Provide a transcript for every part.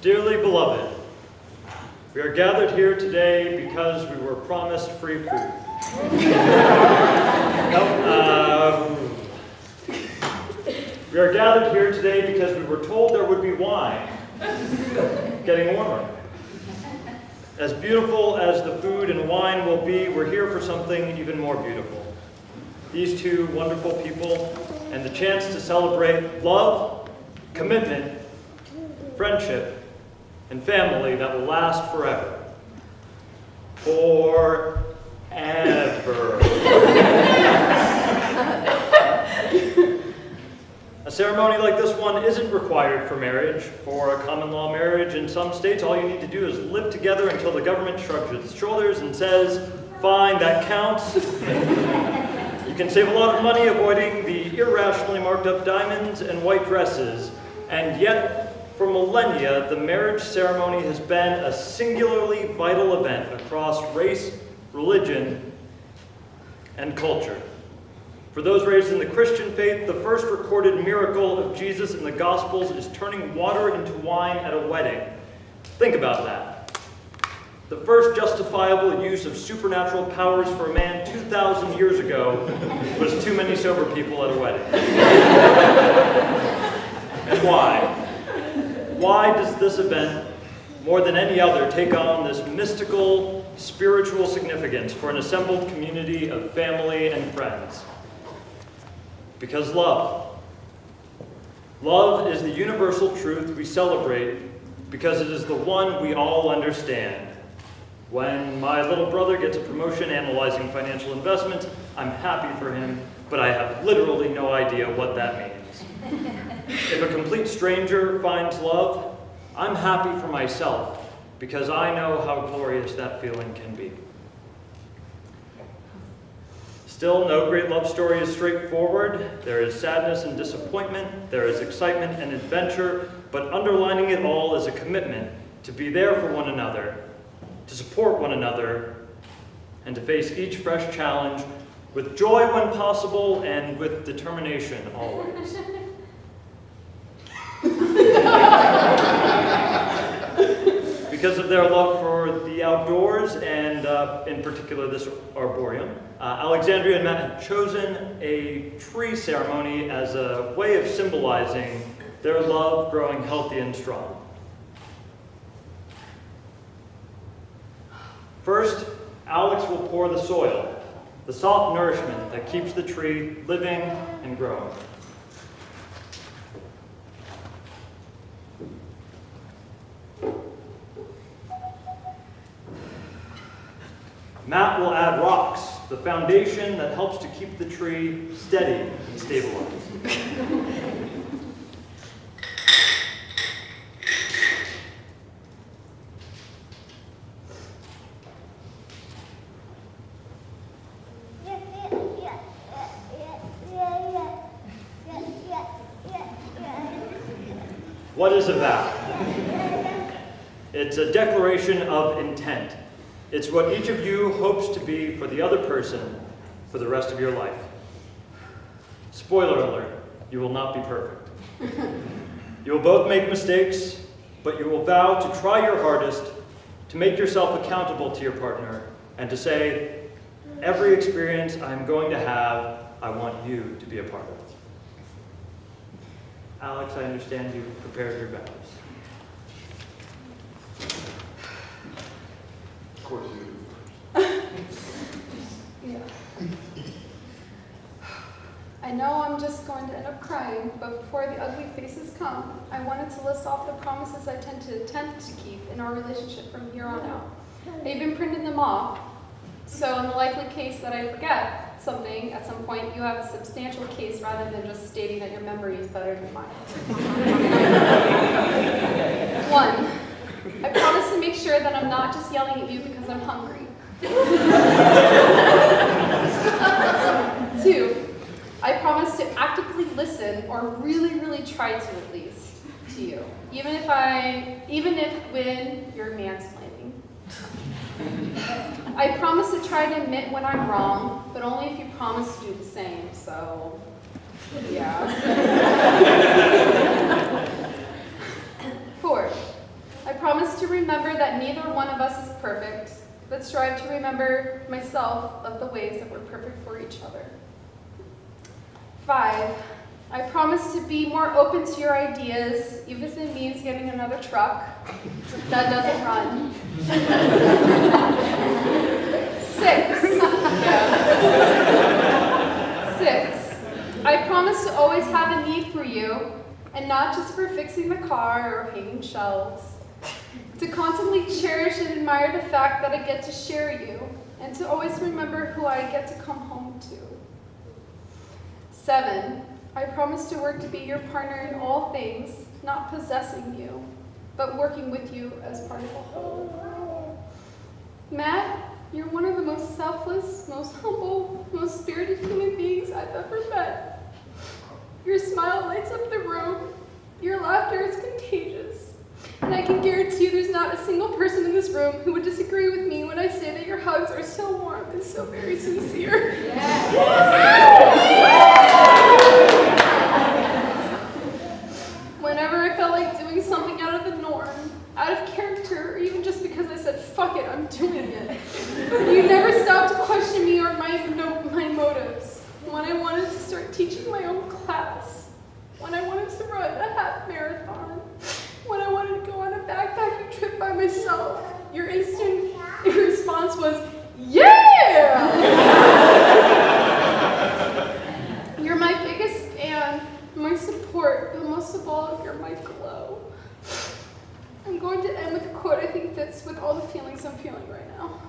Dearly beloved, we are gathered here today because we were promised free food. We are gathered here today because we were told there would be wine, getting warmer. As beautiful as the food and wine will be, we're here for something even more beautiful. These two wonderful people and the chance to celebrate love, commitment, friendship, and family that will last forever. Forever. A ceremony like this one isn't required for marriage. For a common law marriage in some states, all you need to do is live together until the government shrugs its shoulders and says, fine, that counts. You can save a lot of money avoiding the irrationally marked up diamonds and white dresses, and yet, for millennia, the marriage ceremony has been a singularly vital event across race, religion, and culture. For those raised in the Christian faith, the first recorded miracle of Jesus in the Gospels is turning water into wine at a wedding. Think about that. The first justifiable use of supernatural powers for a man 2,000 years ago was too many sober people at a wedding. And why? Why does this event, more than any other, take on this mystical, spiritual significance for an assembled community of family and friends? Because love. Love is the universal truth we celebrate because it is the one we all understand. When my little brother gets a promotion analyzing financial investments, I'm happy for him, but I have literally no idea what that means. If a complete stranger finds love, I'm happy for myself because I know how glorious that feeling can be. Still, no great love story is straightforward. There is sadness and disappointment, there is excitement and adventure, but underlining it all is a commitment to be there for one another, to support one another, and to face each fresh challenge with joy when possible and with determination always. Because of their love for the outdoors and in particular this arboreum, Alexandrea and Matt have chosen a tree ceremony as a way of symbolizing their love growing healthy and strong. First, Alex will pour the soil, the soft nourishment that keeps the tree living and growing. Matt will add rocks, the foundation that helps to keep the tree steady and stabilized. What is a vow? It's a declaration of intent. It's what each of you hopes to be for the other person for the rest of your life. Spoiler alert, you will not be perfect. You will both make mistakes, but you will vow to try your hardest to make yourself accountable to your partner and to say, every experience I'm going to have, I want you to be a part of. Alex, I understand you've prepared your vows. Of course you do. Yeah. I know I'm just going to end up crying, but before the ugly faces come, I wanted to list off the promises I tend to attempt to keep in our relationship from here on out. I even printed them off, so in the likely case that I forget something at some point, you have a substantial case rather than just stating that your memory is better than mine. 1. I promise to make sure that I'm not just yelling at you because I'm hungry. 2. I promise to actively listen, or really, really try to at least, to you. Even if when you're mansplaining. I promise to try to admit when I'm wrong, but only if you promise to do the same, so, yeah. 4. but strive to remember myself of the ways that we're perfect for each other. 5, I promise to be more open to your ideas, even if it means getting another truck that doesn't run. 6, 6, I promise to always have a need for you, and not just for fixing the car or hanging shelves. To constantly cherish and admire the fact that I get to share you, and to always remember who I get to come home to. 7, I promise to work to be your partner in all things, not possessing you, but working with you as part of a whole. Matt, you're one of the most selfless, most humble, most spirited human beings I've ever met. Your smile lights up the room. Your laughter is contagious. And I can guarantee you there's not a single person in this room who would disagree with me when I say that your hugs are so warm and so very sincere. Whenever I felt like doing something out of the norm, out of character, or even just because I said, fuck it, I'm doing it, you never stopped to question me or my motives. When I wanted to start teaching my own class, when I wanted to run a half marathon, when I wanted to go on a backpacking trip by myself, your instant response was, yeah! You're my biggest fan, my support, but most of all, you're my glow. I'm going to end with a quote I think fits with all the feelings I'm feeling right now.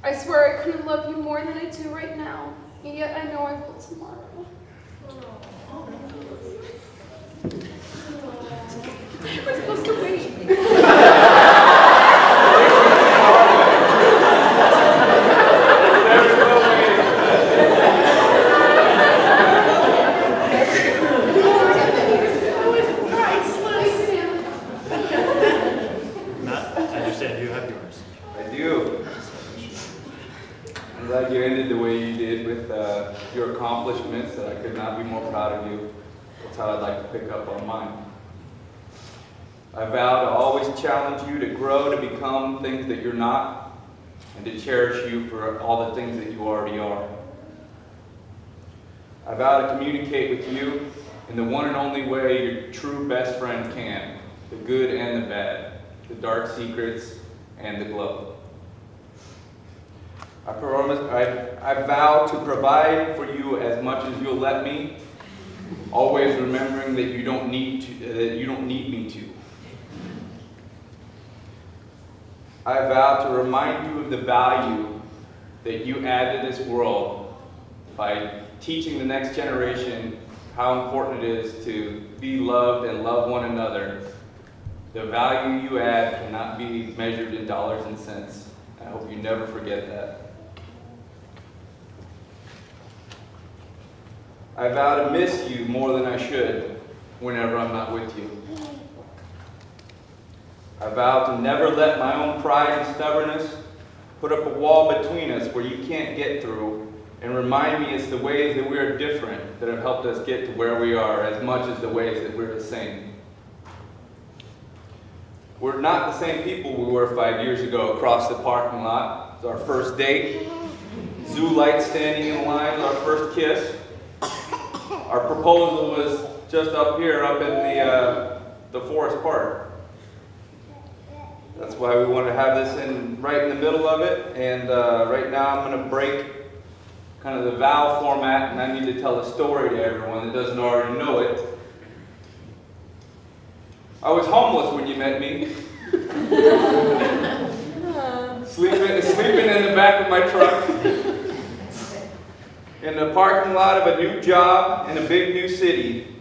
I swear I couldn't love you more than I do right now, and yet I know I will tomorrow. We're supposed to wait. Matt, I understand you have yours. I do. I'm glad you ended the way you did with your accomplishments. I could not be more proud of you. That's how I'd like to pick up on mine. I vow to always challenge you to grow, to become things that you're not, and to cherish you for all the things that you already are. I vow to communicate with you in the one and only way your true best friend can, the good and the bad, the dark secrets and the glow. I vow to provide for you as much as you'll let me, always remembering that you don't need me to. I vow to remind you of the value that you add to this world by teaching the next generation how important it is to be loved and love one another. The value you add cannot be measured in dollars and cents. I hope you never forget that. I vow to miss you more than I should whenever I'm not with you. I vow to never let my own pride and stubbornness put up a wall between us where you can't get through, and remind me it's the ways that we are different that have helped us get to where we are as much as the ways that we're the same. We're not the same people we were 5 years ago across the parking lot. It was our first date. Zoo lights standing in line, our first kiss. Our proposal was just up here, up in the forest park. That's why we wanted to have this right in the middle of it. And right now I'm going to break kind of the vow format, and I need to tell a story to everyone that doesn't already know it. I was homeless when you met me. sleeping in the back of my truck. In the parking lot of a new job in a big new city.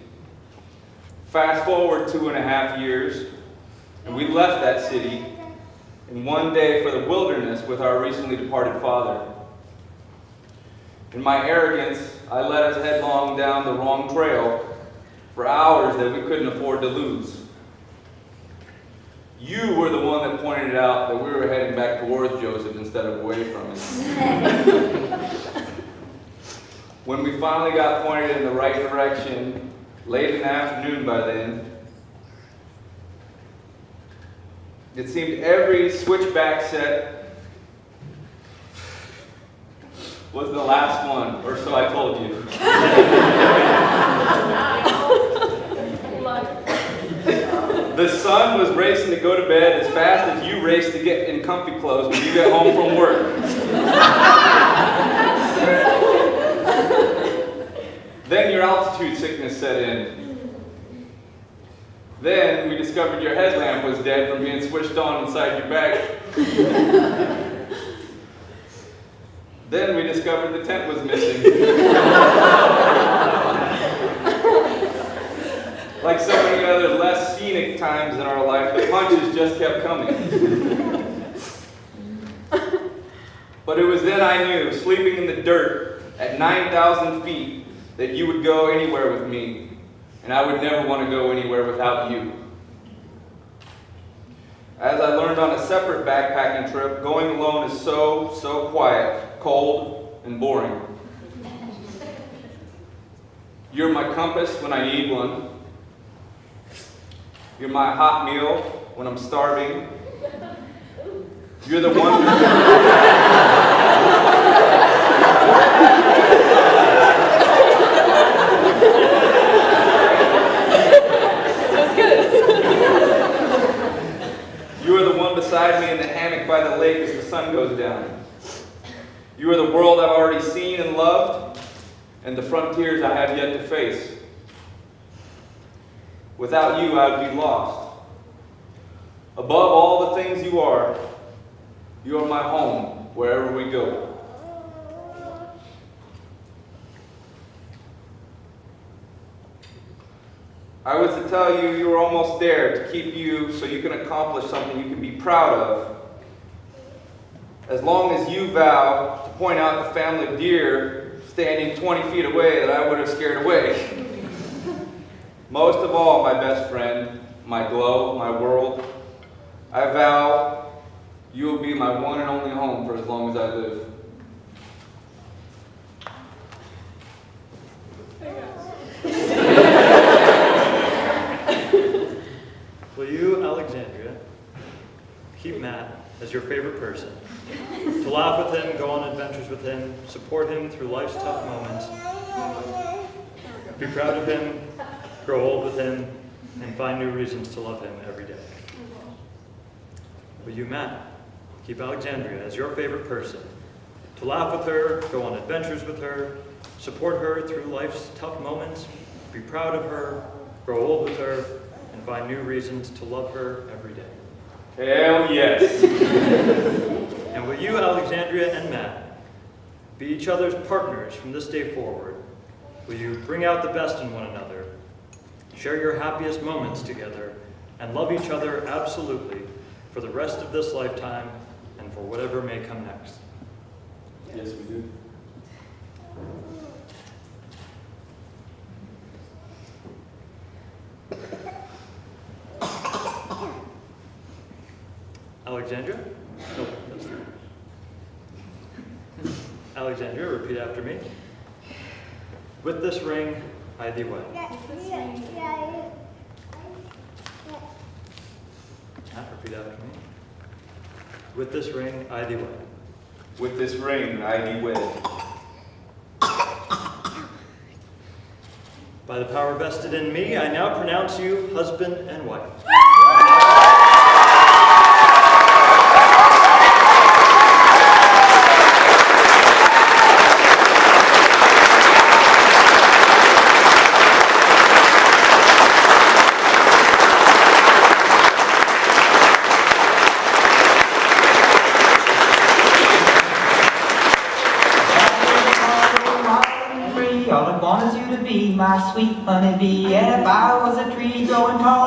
Fast forward 2.5 years, and we left that city in one day for the wilderness with our recently departed father. In my arrogance, I led us headlong down the wrong trail for hours that we couldn't afford to lose. You were the one that pointed out that we were heading back towards Joseph instead of away from it. When we finally got pointed in the right direction, late in the afternoon by then, it seemed every switchback set was the last one, or so I told you. The sun was racing to go to bed as fast as you race to get in comfy clothes when you get home from work. Then your altitude sickness set in. Then we discovered your headlamp was dead from being switched on inside your bag. Then we discovered the tent was missing. Like so many other less scenic times in our life, the punches just kept coming. But it was then I knew, sleeping in the dirt at 9,000 feet, that you would go anywhere with me, and I would never want to go anywhere without you. As I learned on a separate backpacking trip, going alone is so quiet, cold, and boring. You're my compass when I need one. You're my hot meal when I'm starving. You're the one. That's good. You are the one beside me in the hammock by the lake as the sun goes down. You are the world I've already seen and loved, and the frontiers I have yet to face. Without you, I would be lost. Above all the things you are my home wherever we go. I was to tell you you were almost there to keep you so you can accomplish something you can be proud of. As long as you vow to point out the family of deer standing 20 feet away that I would have scared away. Most of all, my best friend, my glow, my world, I vow you will be my one and only home for as long as I live. Will you, Alexandrea, keep Matt as your favorite person? To laugh with him, go on adventures with him, support him through life's tough moments, be proud of him, grow old with him, and find new reasons to love him every day. Will you, Matt, keep Alexandrea as your favorite person? To laugh with her, go on adventures with her, support her through life's tough moments, be proud of her, grow old with her, and find new reasons to love her every day. Hell yes. And will you, Alexandrea and Matt, be each other's partners from this day forward? Will you bring out the best in one another, share your happiest moments together, and love each other absolutely for the rest of this lifetime and for whatever may come next? Yes, we do. Alexandria? No, that's right. Alexandria, repeat after me. With this ring, I thee wed. Matt, repeat after me. With this ring, I thee wed. With this ring, I thee wed. By the power vested in me, I now pronounce you husband and wife. All I want is you to be my sweet honeybee. And if I was a tree growing tall,